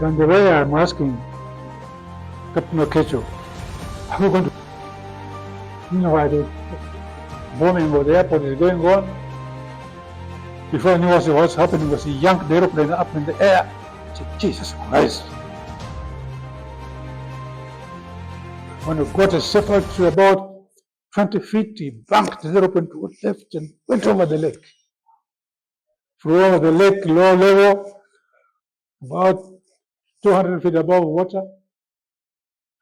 And the way I'm asking Captain Okweyo, are we going to, why the bombing of the airport is going on? Before I knew what's happening, was he yanked the airplane up in the air. I said, Jesus Christ. When we got a safer to about 20 feet, he banked the airplane to the left and went over the lake. Flew over the lake, low level, about 200 feet above water,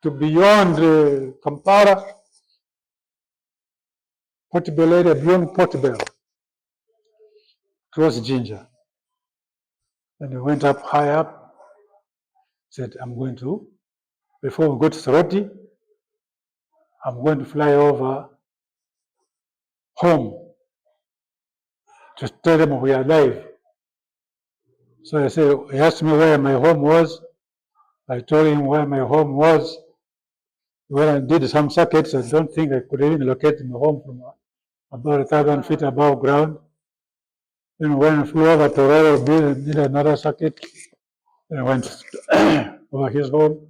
to beyond Kampala, Portobello area, beyond Portobello, towards Ginger. And we went up, high up, said, I'm going to, before we go to Soroti, I'm going to fly over home to tell them we are alive. So I said, he asked me where my home was. I told him where my home was. When I did some circuits, I don't think I could even locate my home from about 1,000 feet above ground. Then when I flew over to Tororo, did another circuit, and I went over his home,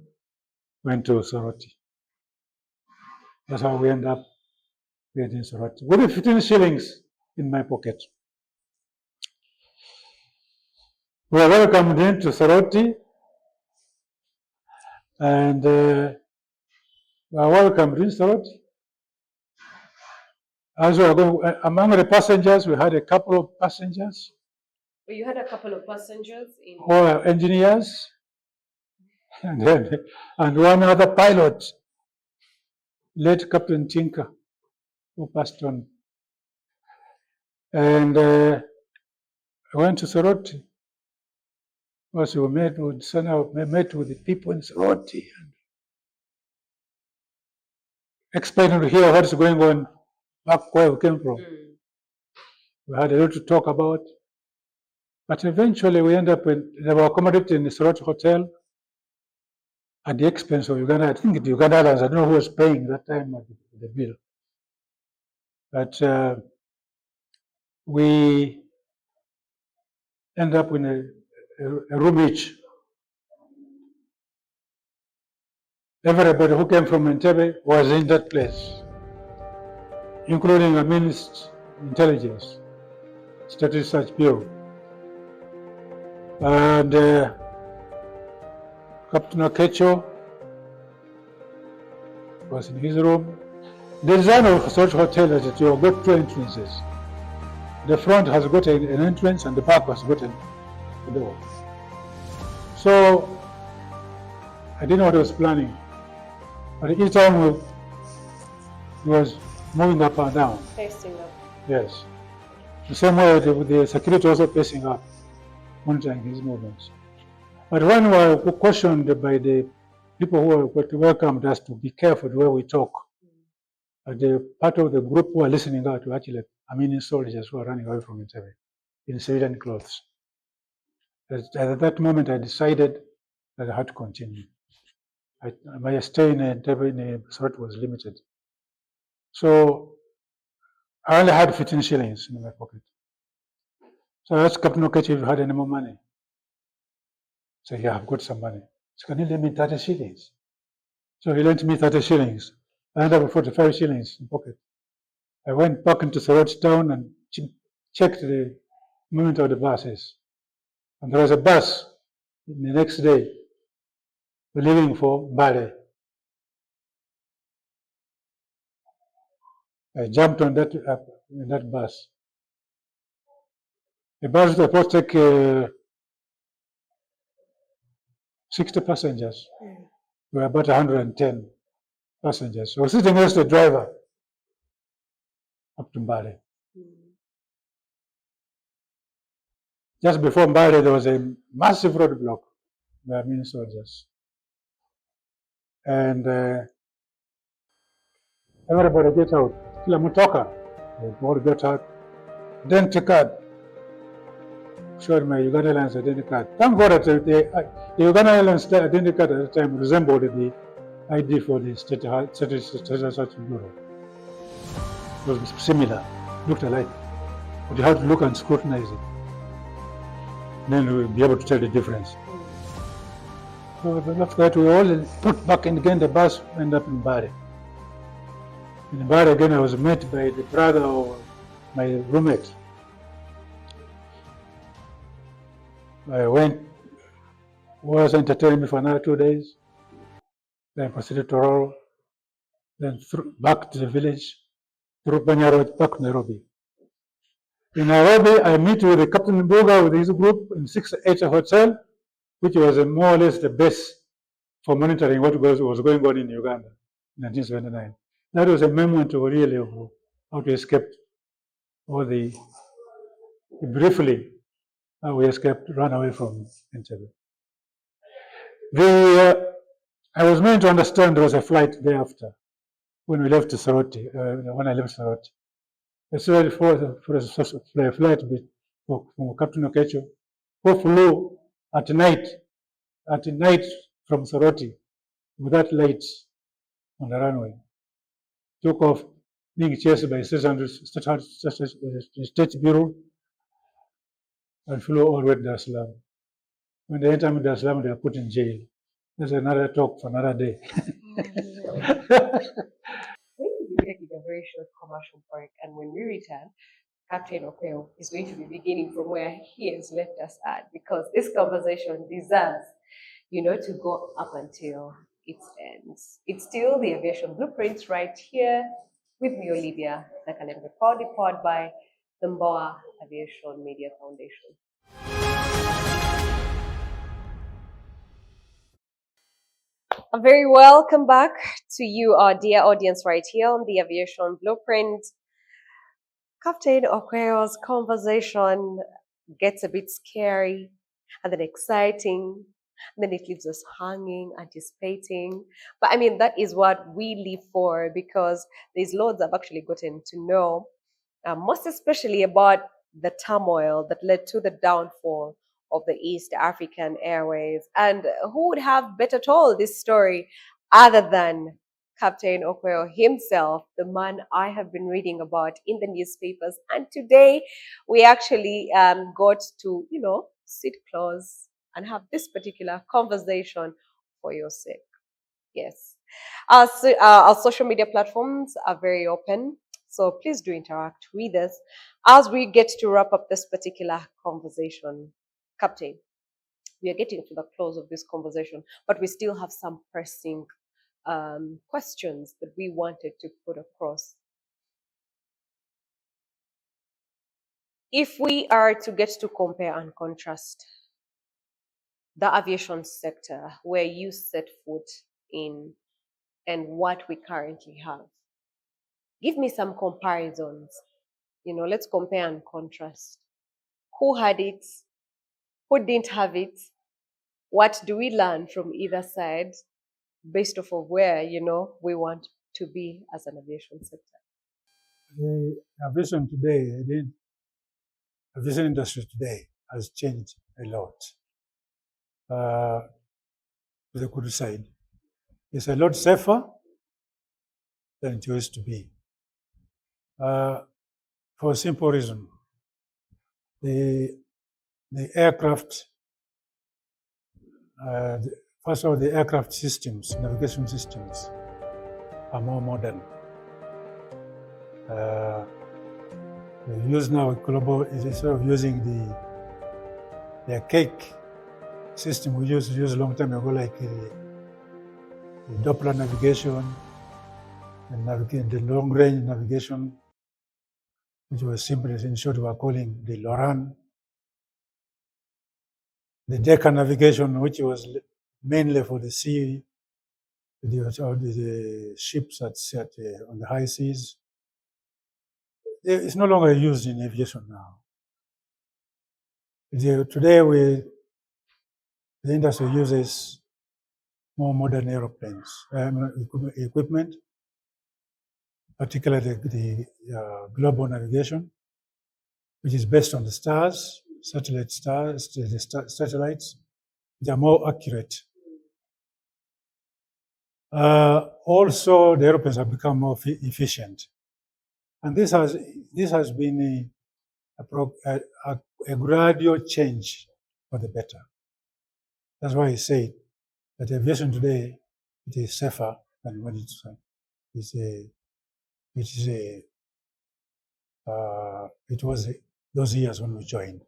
went to Soroti. That's how we end up getting Soroti. With 15 shillings in my pocket. We were welcomed into Soroti, and we were welcomed in Soroti. As we were going, among the passengers, we had a couple of passengers. You had a couple of passengers in All engineers, and one other pilot, late Captain Tinker, who passed on. And I went to Soroti. Also, we met with the people in Soroti and explaining to hear what's going on back where we came from. We had a lot to talk about. But eventually we ended up they were accommodated in the Soroti Hotel at the expense of Uganda. I think the Uganda Airlines, I don't know who was paying that time the bill. But we ended up in a room each. Everybody who came from Entebbe was in that place, including the Ministry of Intelligence, State Research Bureau. And Captain Okweyo was in his room. The design of such hotel is that you've got two entrances. The front has got an entrance and the back has got a door. So I didn't know what I was planning. But each time he was moving up and down. facing up. Yes. The same way with the security also facing up, monitoring his movements. But when we were questioned by the people who were welcomed us to be careful the way we talk, the part of the group who were listening out were actually Armenian soldiers who were running away from Entebbe in civilian clothes. At that moment, I decided that I had to continue. My stay in Entebbe in Soroti was limited. So I only had 15 shillings in my pocket. So I asked Captain Okweyo if he had any more money. So yeah, I've got some money. So can you lend me 30 shillings? So he lent me 30 shillings. I ended up with 45 shillings in pocket. I went back into Soroti town and checked the movement of the buses. And there was a bus the next day leaving for Mbale. I jumped on that bus. The bus was supposed to take 60 passengers. We were about 110 passengers. So I was sitting next to the driver up to Mbale. Just before Mbale, there was a massive roadblock by Armenian soldiers. And everybody get out. Kila mutoka. They all get out. Identity card. Showed my Uganda Airlines identity card. Thank God that the Uganda Airlines identity card at the time resembled the ID for the State Research Bureau. It was similar, looked alike. But you had to look and scrutinize it. Then we'll be able to tell the difference. So after that, we all put back and again the bus ended up in Bari. In Bari again, I was met by the brother of my roommate. I went, was entertaining me for another 2 days, then proceeded to roll, then back to the village, through Banya Road, back to Nairobi. In Nairobi, I meet with Captain Mbuga with his group in 680 Hotel, which was more or less the base for monitoring what was going on in Uganda in 1979. That was a moment really of how to escape all the, briefly, how we escaped, ran away from Entebbe. I was meant to understand there was a flight thereafter when we left Soroti, when I left Soroti. I saw for a flight from Captain Okweyo, who flew at night from Soroti without lights on the runway. Took off, being chased by State Bureau, and flew all the way to Dar es Salaam. When they enter Dar es Salaam, they are put in jail. That's another talk for another day. We're going to be taking a very short commercial break, and when we return, Captain Okweyo is going to be beginning from where he has left us at, because this conversation deserves, to go up until it ends. It's still the Aviation Blueprint right here with me, Olivia, that can be proudly powered by the Mboa Aviation Media Foundation. A very welcome back to you, our dear audience, right here on the Aviation Blueprint. Captain Okweyo's conversation gets a bit scary and then exciting, and then it leaves us hanging, anticipating. But I mean, that is what we live for, because there's loads I've actually gotten to know, most especially about the turmoil that led to the downfall of the East African Airways. And who would have better told this story other than Captain Okweyo himself, the man I have been reading about in the newspapers. And today we actually got to, sit close and have this particular conversation for your sake. Yes. Our social media platforms are very open, so please do interact with us as we get to wrap up this particular conversation. Captain, we are getting to the close of this conversation, but we still have some pressing questions that we wanted to put across. If we are to get to compare and contrast the aviation sector where you set foot in and what we currently have, give me some comparisons. Let's compare and contrast. Who had it? Who didn't have it? What do we learn from either side based off of where, we want to be as an aviation sector? The aviation today, the aviation industry today has changed a lot. To the good side, it's a lot safer than it used to be. For a simple reason, the aircraft, first of all, the aircraft systems, navigation systems, are more modern. We use now global, instead of using the archaic system we used to use a long time ago, like the Doppler navigation, and the long-range navigation, which was simply, in short, we are calling the LORAN. The Decker navigation, which was mainly for the sea, the ships at on the high seas. It's no longer used in aviation now. Today, the industry uses more modern aeroplanes, equipment, particularly the global navigation, which is based on the stars, satellites. They are more accurate. Also, the aeroplanes have become more efficient, and this has been a gradual change for the better. That's why I say But aviation today, it is safer than when it was those years when we joined.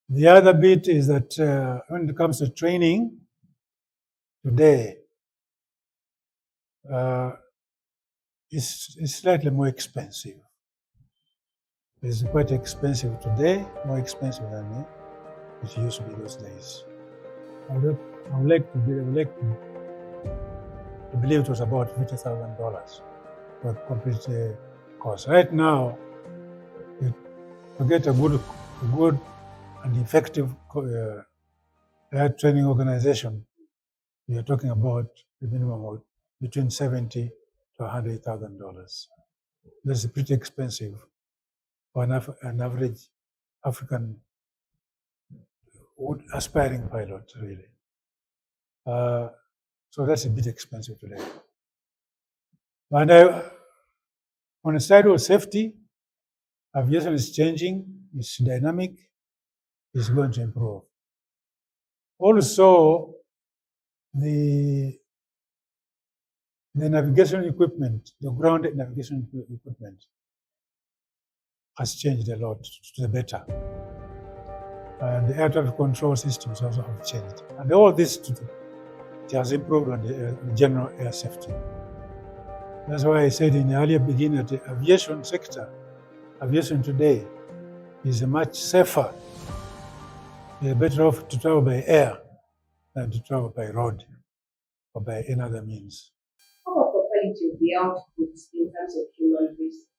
The other bit is that when it comes to training today, it's slightly more expensive. It's quite expensive today, more expensive than it used to be those days. I would like to believe it was about $50,000 for a complete course. Right now, to get a good and effective air training organization, you're talking about a minimum of between $70,000 to $100,000. That's pretty expensive for an average African aspiring pilot, really. So that's a bit expensive today. And on the side of safety, aviation is changing, it's dynamic, it's going to improve. Also, the navigation equipment, the ground navigation equipment has changed a lot to the better. And the air traffic control systems also have changed. And all this it has improved on the general air safety. That's why I said in the earlier beginning that the aviation sector, aviation today is much safer. You're better off to travel by air than to travel by road or by any other means. How about the quality of the outputs in terms of human resources?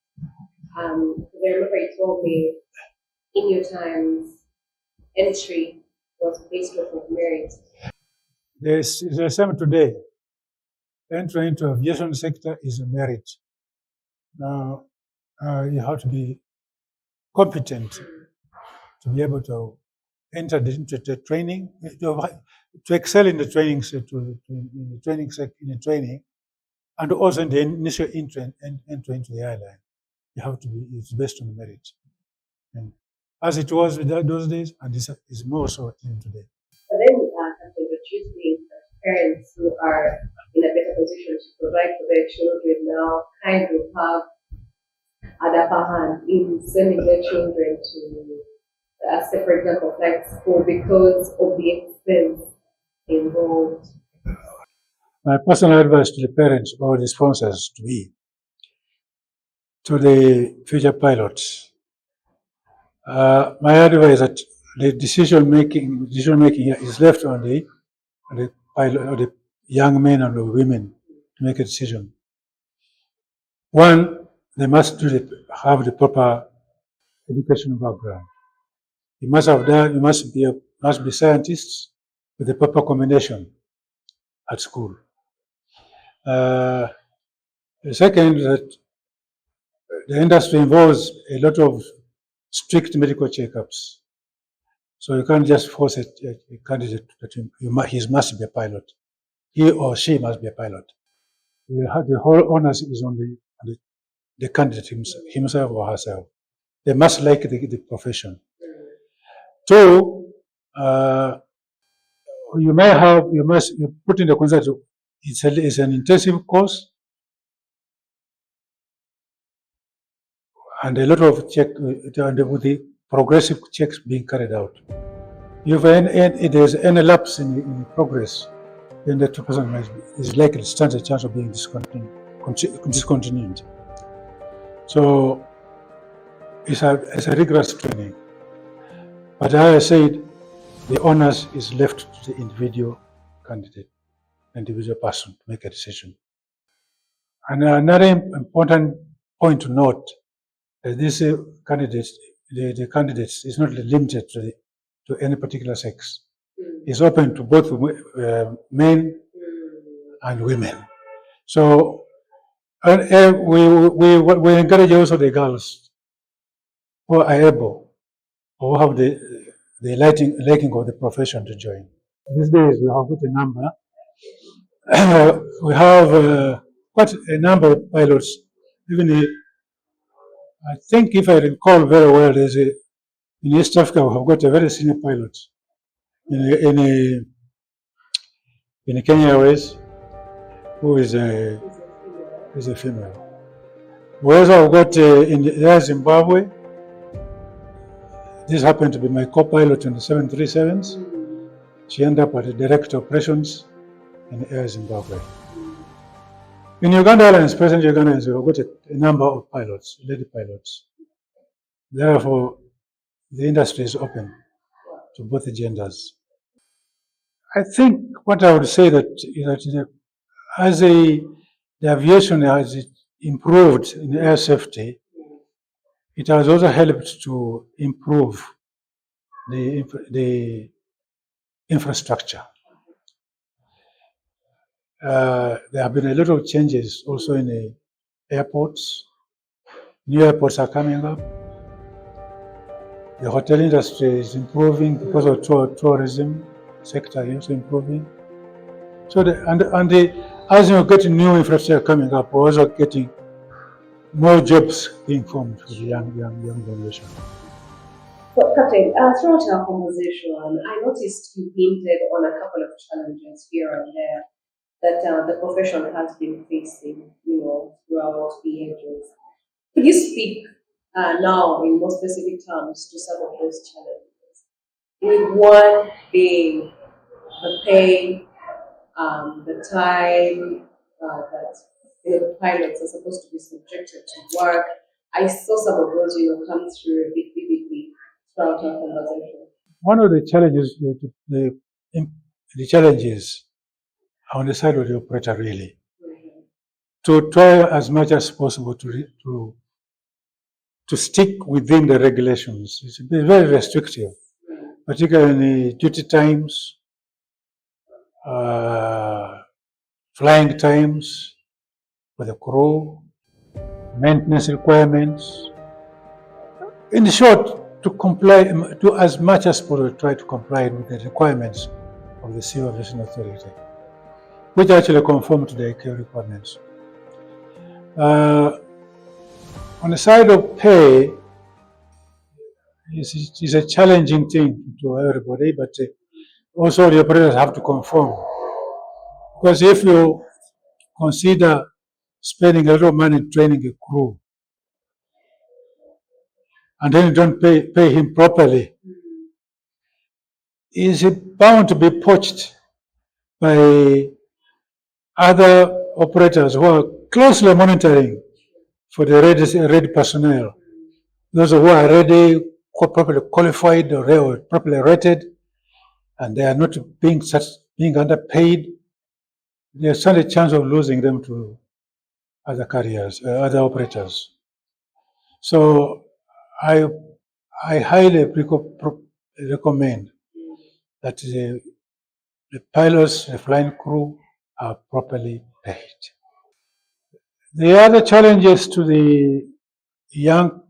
I remember you told me in your times, entry was based off of merit. It's the same today. Entry into aviation sector is a merit. Now, you have to be competent to be able to enter into the training, to excel in the training, and also in the initial entry into the airline. You have to be, it's based on merit. And as it was with those days, and it's more so today. But then, what you think that parents who are in a better position to provide for their children now kind of have an upper hand in sending their children to, say for example, flight school because of the expense involved? My personal advice to the parents or the sponsors to be, to the future pilots, my advice that the decision making here is left on the pilot or the young men and the women to make a decision. One, they must have the proper educational background. You must have that. You must be scientists with the proper combination at school. The second, that the industry involves a lot of strict medical checkups. So you can't just force a candidate that he must be a pilot. He or she must be a pilot. The whole onus is on the candidate himself or herself. They must like the profession. Two, you put in the concept, it's an intensive course and a lot of with the progressive checks being carried out. If there's any lapse in progress, then that person is likely to stand a chance of being discontinued. So it's a rigorous training. But as I said, the onus is left to the individual candidate, individual person to make a decision. And another important point to note is this candidates, the candidates is not limited to any particular sex. It's open to both men and women. So we encourage also the girls who are able or have the liking of the profession to join. These days we have got a number. We have quite a number of pilots. Even I think, if I recall very well, in East Africa we have got a very senior pilot in in Kenya Airways, who is a female. We also have got in Air Zimbabwe. This happened to be my co-pilot on the 737s. She ended up as the Director of Operations in Air Zimbabwe. In Uganda Airlines, present Uganda Airlines, we've got a number of pilots, lady pilots. Therefore, the industry is open to both genders. I think what I would say that is that as the aviation has improved in air safety, it has also helped to improve the infrastructure. There have been a lot of changes also in the airports. New airports are coming up. The hotel industry is improving because of tourism sector is also improving. So as you get new infrastructure coming up, we're also getting more jobs being formed for the young generation. So, Captain, throughout our conversation, I noticed you hinted on a couple of challenges here and there that the profession has been facing, throughout the ages. Could you speak now in more specific terms to some of those challenges? With one being the pay, the time that pilots are supposed to be subjected to work. I saw some of those, come through a bit vividly throughout our conversation. One of the challenges, the challenges are on the side of the operator, really, to try as much as possible to stick within the regulations. It's very restrictive, particularly in duty times, flying times for the crew, maintenance requirements. In short, to comply, to as much as possible, try to comply with the requirements of the Civil Aviation Authority, which actually conform to the ICAO requirements. On the side of pay, it's a challenging thing to everybody, but also the operators have to conform. Because if you consider spending a lot of money training a crew, and then you don't pay him properly, is bound to be poached by other operators who are closely monitoring for the ready personnel. Those who are ready, properly qualified or properly rated, and they are not being underpaid, there's a chance of losing them to other carriers, other operators. So I highly recommend that the pilots, the flying crew are properly paid. The other challenges to the young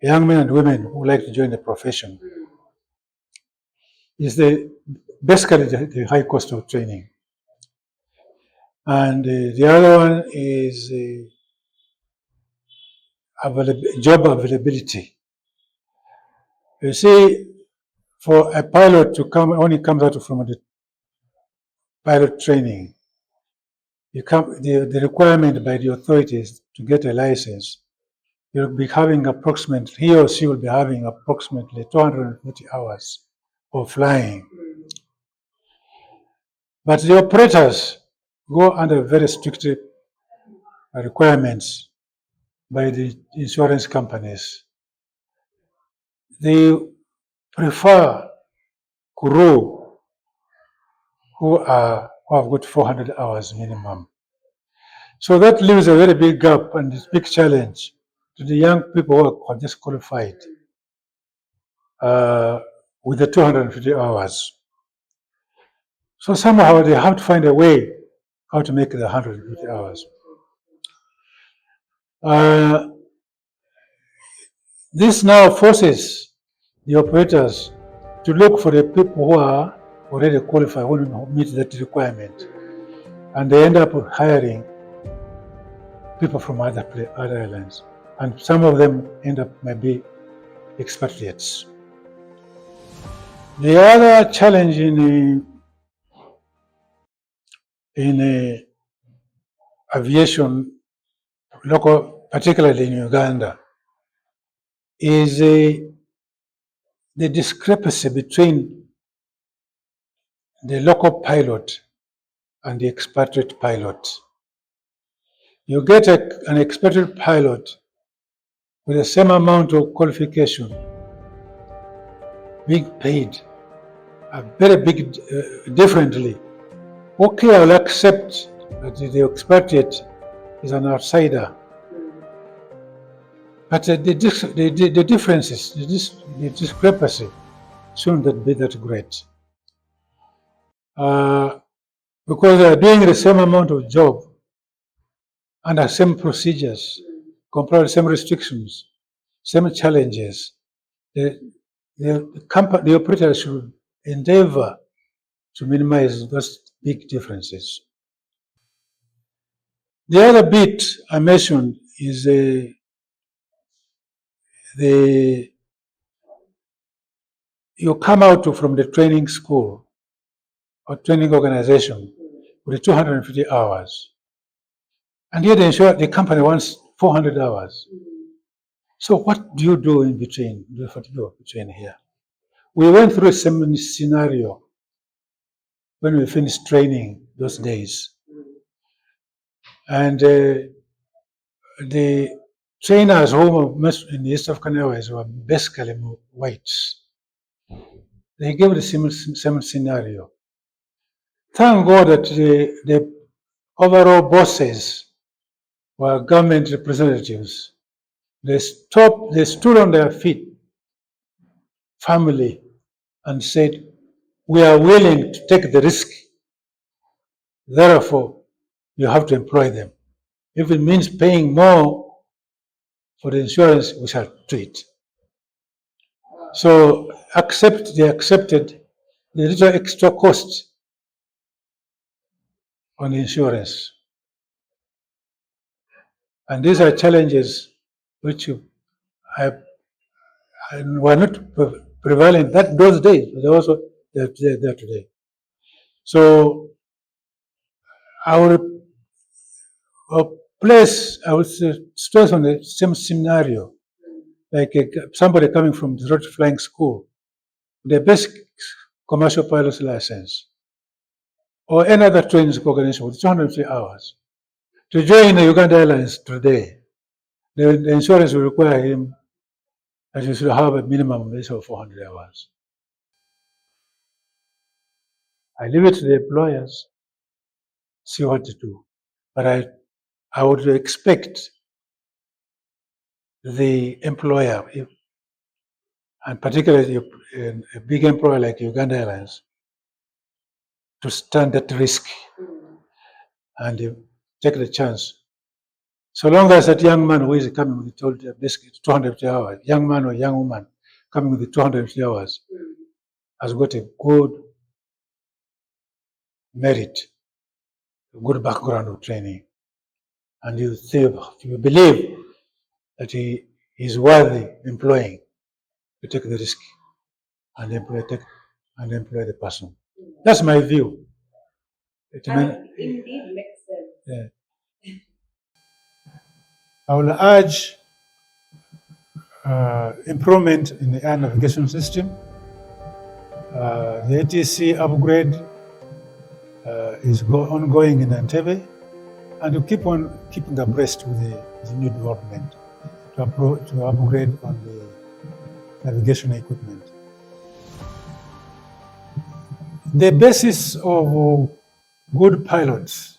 young men and women who like to join the profession is basically the high cost of training. And the other one is job availability. You see, for a pilot to come, when he comes out from the pilot training, the requirement by the authorities to get a license, he or she will be having approximately 240 hours of flying. But the operators go under very strict requirements by the insurance companies. They prefer crew who have got 400 hours minimum. So that leaves a very big gap and a big challenge to the young people who are just qualified with the 250 hours. So somehow they have to find a way how to make the 150 hours. This now forces the operators to look for the people who are already qualified, who meet that requirement. And they end up hiring people from other airlines. And some of them end up maybe expatriates. The other challenge in aviation, particularly in Uganda, is the discrepancy between the local pilot and the expatriate pilot. You get an expatriate pilot with the same amount of qualification being paid a very big differently. Okay, I will accept that the expatriate is an outsider, but the differences, the discrepancy shouldn't that be that great. Because they are doing the same amount of job under same procedures, comply with same restrictions, same challenges. The operator should endeavor to minimize those big differences. The other bit I mentioned is you come out from the training school or training organization with 250 hours, and yet the company wants 400 hours. So what do you do in between? Here? We went through a similar scenario when we finished training those days, and the trainers who in the East African Airways were basically whites. They gave the same scenario. Thank God that the overall bosses were government representatives. They stood on their feet firmly and said, we are willing to take the risk. Therefore, you have to employ them. If it means paying more for the insurance, we shall do it. So they accepted the little extra cost on the insurance. And these are challenges which were not prevalent those days, but also they're there today. So I would stress on the same scenario, like somebody coming from the road flying school, the basic commercial pilot's license, or any other training organization with 250 hours. To join the Uganda Airlines today, the insurance will require him that you should have a minimum of 400 hours. I leave it to the employers, see what to do. But I would expect the employer, and particularly a big employer like Uganda Airlines, to stand at risk and take the chance. So long as that young man who is coming with 250 hours, young man or young woman coming with 250 hours, has got a good merit, a good background of training, and you believe that he is worthy employing, to take the risk and employ the person. That's my view. Indeed makes sense. Yeah. I will urge improvement in the air navigation system. The ATC upgrade is ongoing in Entebbe, and to keep on keeping abreast with the new development to upgrade on the navigation equipment. The basis of good pilots.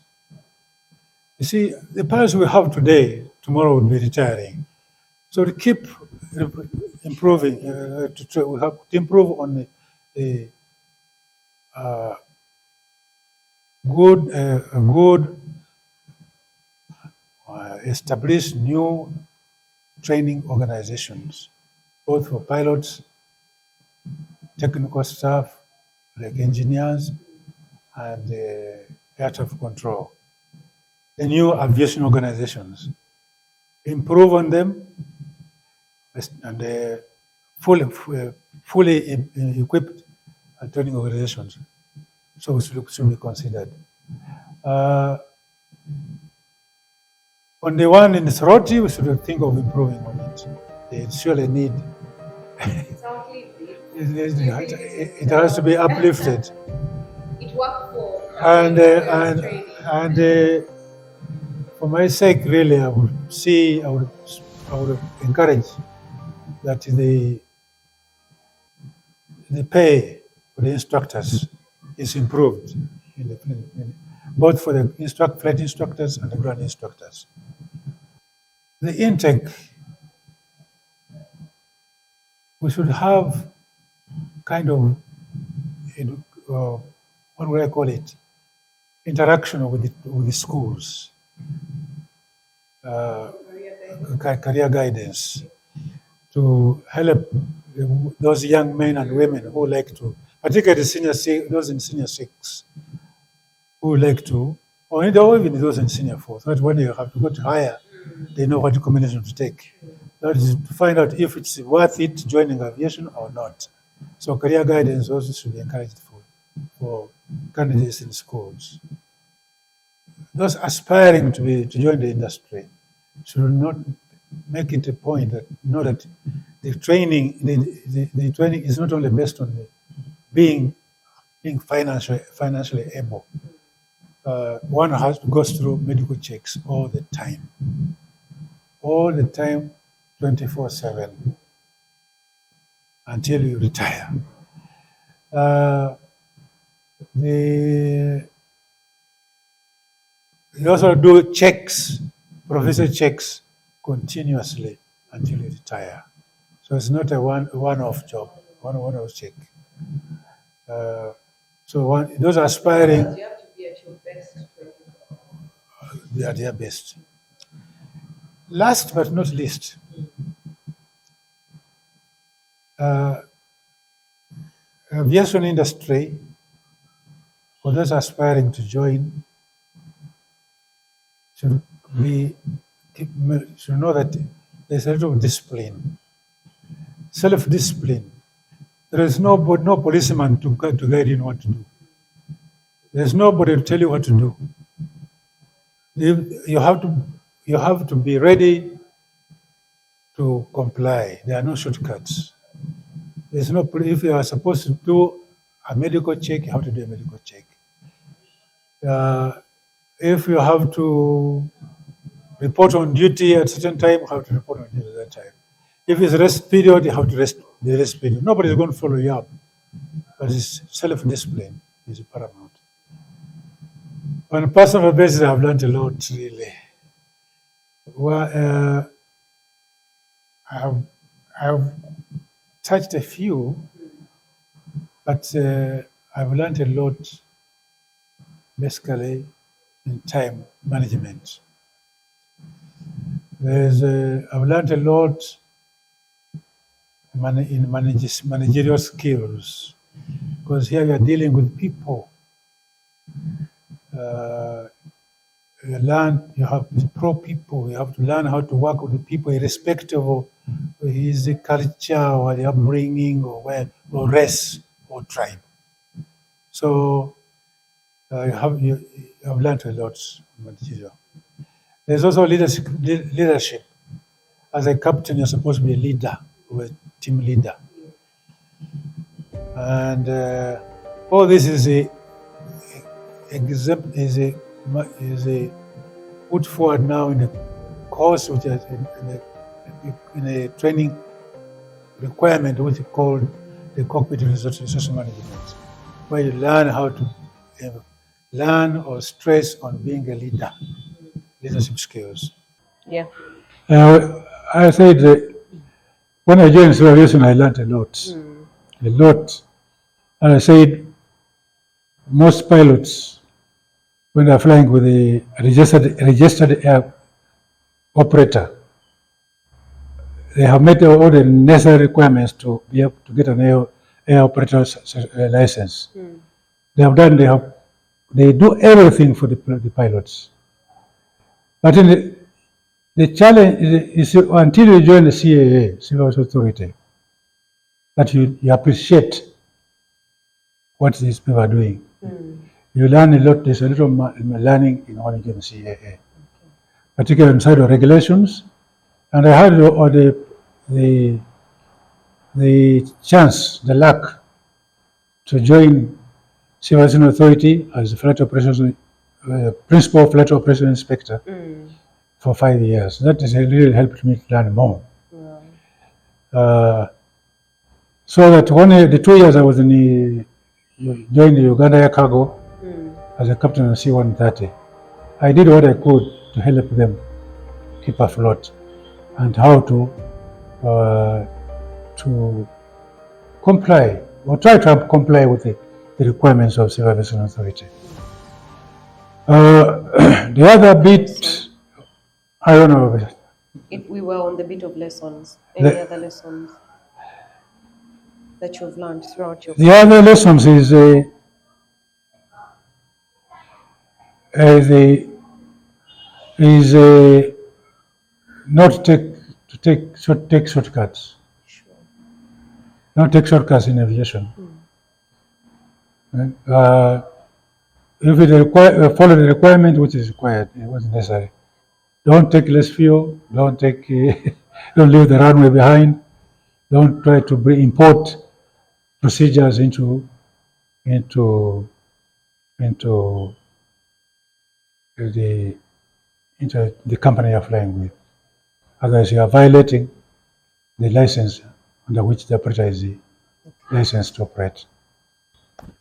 You see, the pilots we have today, tomorrow will be retiring. So to keep improving, we have to improve on the good establish new training organizations, both for pilots, technical staff, like engineers, and air traffic control. The new aviation organizations, improve on them, and fully equipped training organizations. So should be considered. On the one in Soroti, we should think of improving on it. They surely need. It has to be uplifted. It worked for And for my sake, really, I would encourage that the pay for the instructors is improved, both for the flight instructors and the ground instructors. The intake, we should have kind of, what would I call it, interaction with the schools, career guidance, to help those young men and women who like to, particularly those in senior 6, who like to, or even those in senior 4, so that when you have to go to higher, they know what combination to take. That is to find out if it's worth it joining aviation or not. So career guidance also should be encouraged for candidates in schools. Those aspiring to join the industry should not make it a point that know that the training is not only based on being financially able. One has to go through medical checks all the time, 24/7, until you retire. You also do checks, professor checks, continuously until you retire. So it's not a one-off job, one-off check. So those aspiring, you have to be at your best. they are their best. Last but not least, aviation industry, for those aspiring to join, should know that there's a lot of discipline, self-discipline. There is no policeman to guide you what to do. There's nobody to tell you what to do. You have to be ready to comply. There are no shortcuts. There's no, if you are supposed to do a medical check, you have to do a medical check. If you have to report on duty at a certain time, you have to report on duty at that time. If it's rest period, you have to rest the rest period. Nobody is going to follow you up. But it's self-discipline is paramount. On a personal basis, I've learned a lot, really. Well, I've touched a few, but I've learned a lot, basically, in time management. I've learned a lot in managerial skills, because here we are dealing with people. You have to pro people. You have to learn how to work with the people, irrespective of his culture or the upbringing or race or tribe. So I've learned a lot. There's also leadership. As a captain, you're supposed to be a leader, or a team leader. And all this is put forward now in a course, which is in a training requirement, which is called the Cockpit Resource Management, where you learn how to learn or stress on being a leader, leadership skills. Yeah. I said when I joined civil aviation, I learned a lot. And I said most pilots, when they're flying with a registered air operator, they have met all the necessary requirements to be able to get an air operator's license. They do everything for the pilots. But in the challenge is until you join the CAA, Civil Authority, that you appreciate what these people are doing. You learn a lot. There's a lot of learning in what you can CAA, particularly inside of regulations. And I had the chance, the luck, to join Civil Aviation Authority as the flight operations principal flight operations inspector for 5 years. That has really helped me to learn more. So that the 2 years I was joined the Uganda Air Cargo as a captain of C-130, I did what I could to help them keep afloat and how to comply or try to comply with the requirements of Civil Aviation Authority. The other bit, I don't know. If we were on the bit of lessons, any other lessons that you've learned throughout your The other lessons is not take shortcuts. Sure. Not take shortcuts in aviation. If it follow the requirement which is required, what's necessary. Don't take less fuel. Don't leave the runway behind. Don't try to import procedures into the company you're flying with. Otherwise, you are violating the license under which the operator is licensed to operate.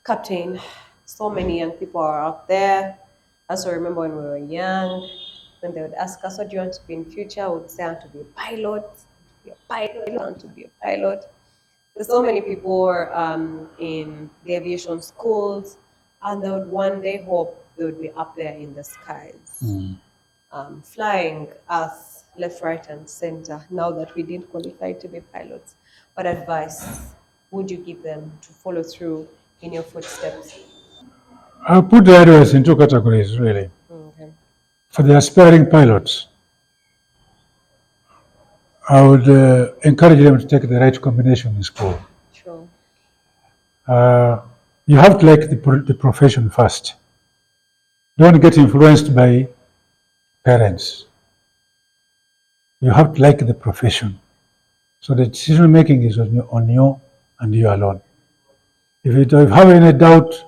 Captain, so many young people are out there. As I remember when we were young, when they would ask us, what do you want to be in future? I would say, I want to be a pilot, I want to be a pilot. There's so many people in the aviation schools, and they would one day hope they would be up there in the skies, flying us left, right, and center. Now that we didn't qualify to be pilots, what advice would you give them to follow through in your footsteps? I'll put the advice in two categories, really. Okay. For the aspiring pilots, I would encourage them to take the right combination in school. Sure. You have to like the profession first. Don't get influenced by parents. You have to like the profession. So the decision making is on you and you alone. If you have any doubt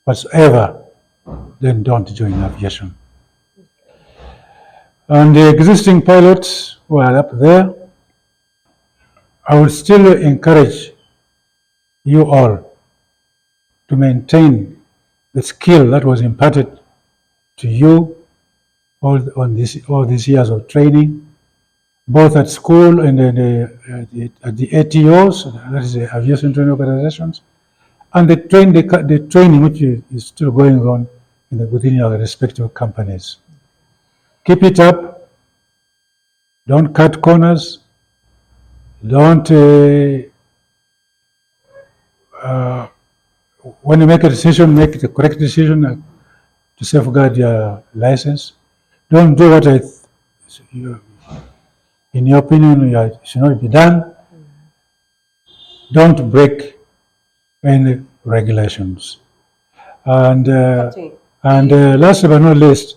whatsoever, then don't join aviation. And the existing pilots who are up there, I would still encourage you all to maintain the skill that was imparted to you all these years of training, both at school and at the ATOs, that is the aviation training organizations, and the training which is still going on within your respective companies. Keep it up. Don't cut corners. Don't, when you make a decision, make the correct decision to safeguard your license. Don't do what in your opinion should not be done. Don't break any regulations. And last but not least,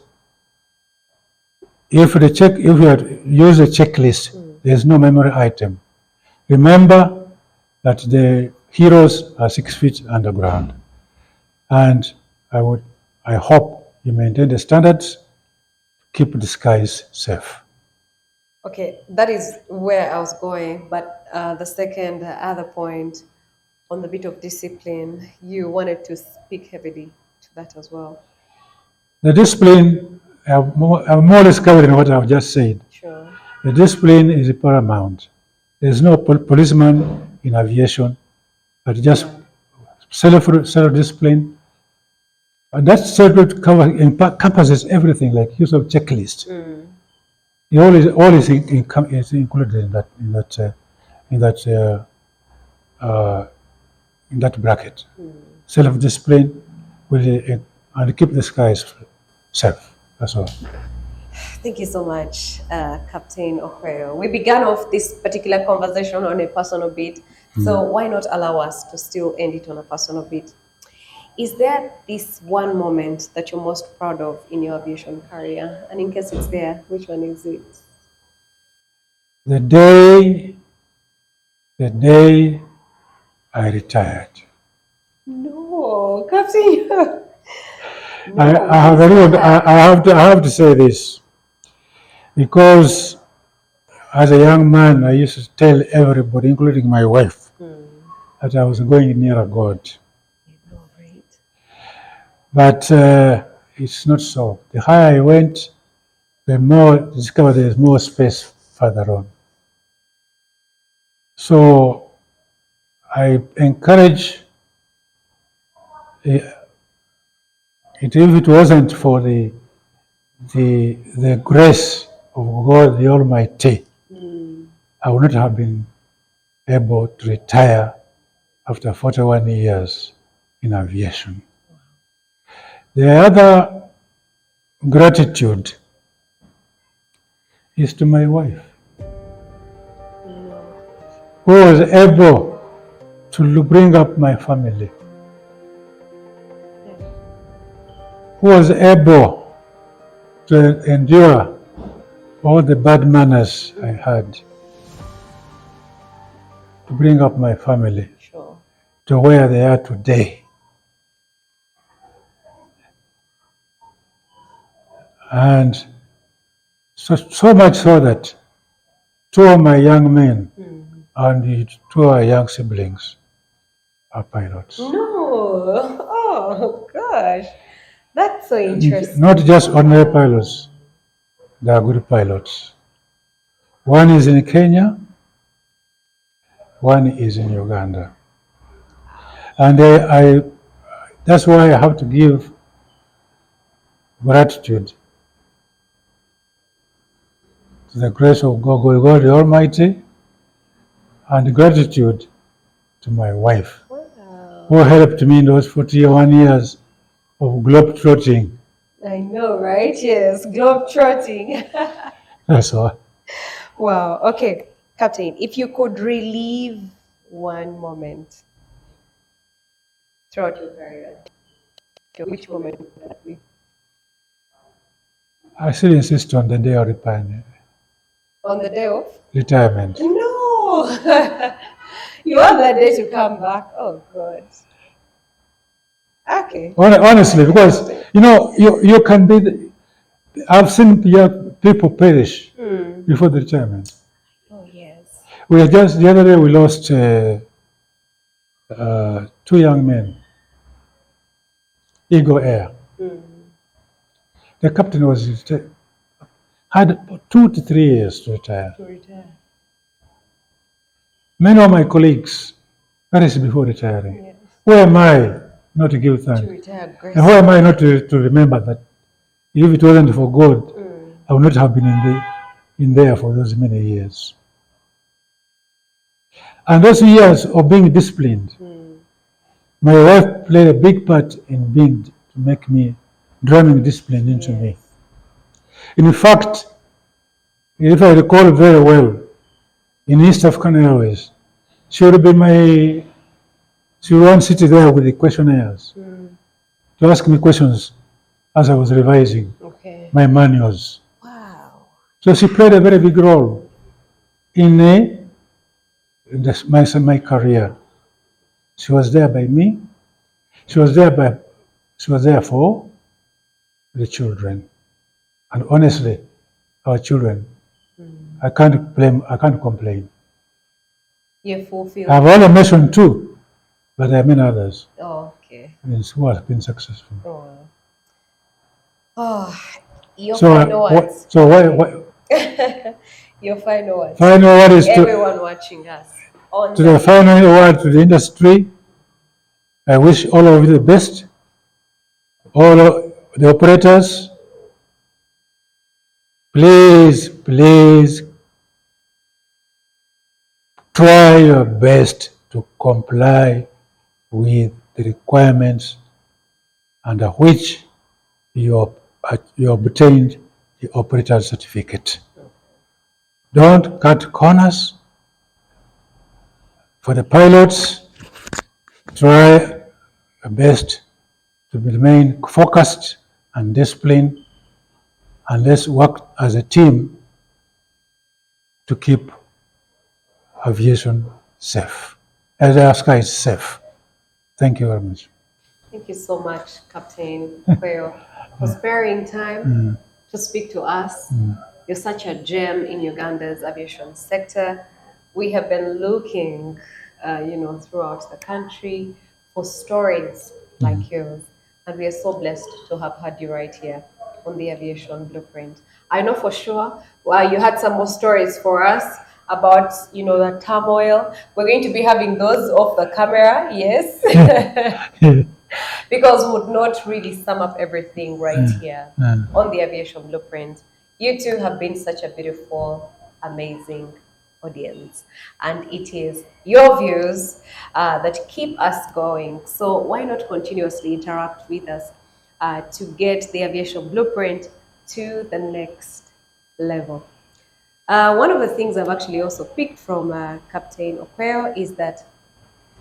if you use a checklist, there's no memory item. Remember that the heroes are 6 feet underground, and I hope you maintain the standards, keep the skies safe. Okay, that is where I was going, but the second other point on the bit of discipline, you wanted to speak heavily to that as well. The discipline, I've more or less covered in what I've just said. Sure. The discipline is paramount. There's no policeman in aviation, but just self-discipline. And that encompasses everything, like use of checklist. All is included in that bracket. Self-discipline and keep the skies safe. That's all. Thank you so much, Captain Okweyo. We began off this particular conversation on a personal beat, so why not allow us to still end it on a personal beat? Is there this one moment that you're most proud of in your aviation career? And in case it's there, which one is it? The day I retired. No, Captain. I have a real, I have to say this because as a young man, I used to tell everybody, including my wife, that I was going near God. But it's not so. The higher I went, the more I discovered there's more space further on. So I encourage it, if it wasn't for the grace of God the Almighty, I would not have been able to retire after 41 years in aviation. The other gratitude is to my wife, who was able to bring up my family, who was able to endure all the bad manners I had, to bring up my family to where they are today. And so much so that two of my young men and two of our young siblings are pilots. No. Oh, gosh. That's so interesting. Not just ordinary pilots, they are good pilots. One is in Kenya, one is in Uganda. And that's why I have to give gratitude to the grace of God the Almighty, and gratitude to my wife, who helped me in those 41 years of globe-trotting. I know, right? Yes, globe-trotting. That's all. Wow. Okay, Captain, if you could relive one moment throughout your career, which moment would that be? I still insist on the day of retirement. On the day of? Retirement. No! You want that day to come back? Oh, God. Okay. Honestly, because, you can be, I've seen people perish before the retirement. Oh, yes. The other day we lost two young men, Eagle Air. The captain had 2 to 3 years to retire. Many of my colleagues perished before retiring. Yes. Who am I not to give thanks? And who am I not to remember that if it wasn't for God, I would not have been in there for those many years. And those years of being disciplined, my wife played a big part in drumming discipline into me. In fact, if I recall very well, in East African Airways, she would sit there with the questionnaires to ask me questions as I was revising my manuals. Wow. So she played a very big role in my career. She was there by me. She was there for the children. And honestly, our children, I can't complain. You fulfilled. I've only mentioned two, but there are many others. Oh, okay. Who have been successful. Oh, your final words. So what? Your final words. Final word is everyone watching us. To the final word to the industry. I wish all of you the best. All of the operators, please try your best to comply with the requirements under which you obtained the operator certificate. Don't cut corners. For the pilots, try your best to remain focused and disciplined, and let's work as a team to keep aviation safe. As our sky is safe. Thank you very much. Thank you so much, Captain Okweyo, for sparing time to speak to us. You're such a gem in Uganda's aviation sector. We have been looking, throughout the country for stories like yours, and we are so blessed to have had you right here on the Aviation Blueprint. I know for sure you had some more stories for us about the turmoil. We're going to be having those off the camera, yes. Because would not really sum up everything right here on the Aviation Blueprint. You two have been such a beautiful, amazing audience, and it is your views that keep us going. So why not continuously interact with us to get the Aviation Blueprint to the next level? One of the things I've actually also picked from Captain Okweyo is that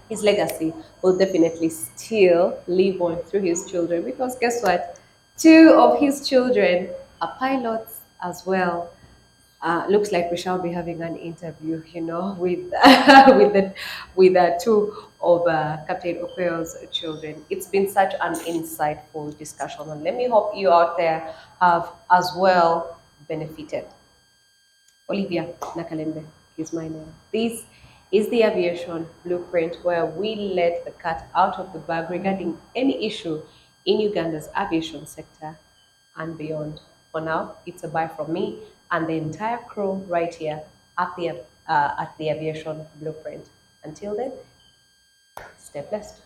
his legacy will definitely still live on through his children, because guess what? Two of his children are pilots as well. Looks like we shall be having an interview, with with two of Captain Okweyo's children. It's been such an insightful discussion, and let me hope you out there have as well benefited. Olivia Nakalembe is my name. This is the Aviation Blueprint, where we let the cat out of the bag regarding any issue in Uganda's aviation sector and beyond. For now, it's a bye from me and the entire crew right here at the Aviation Blueprint. Until then, stay blessed.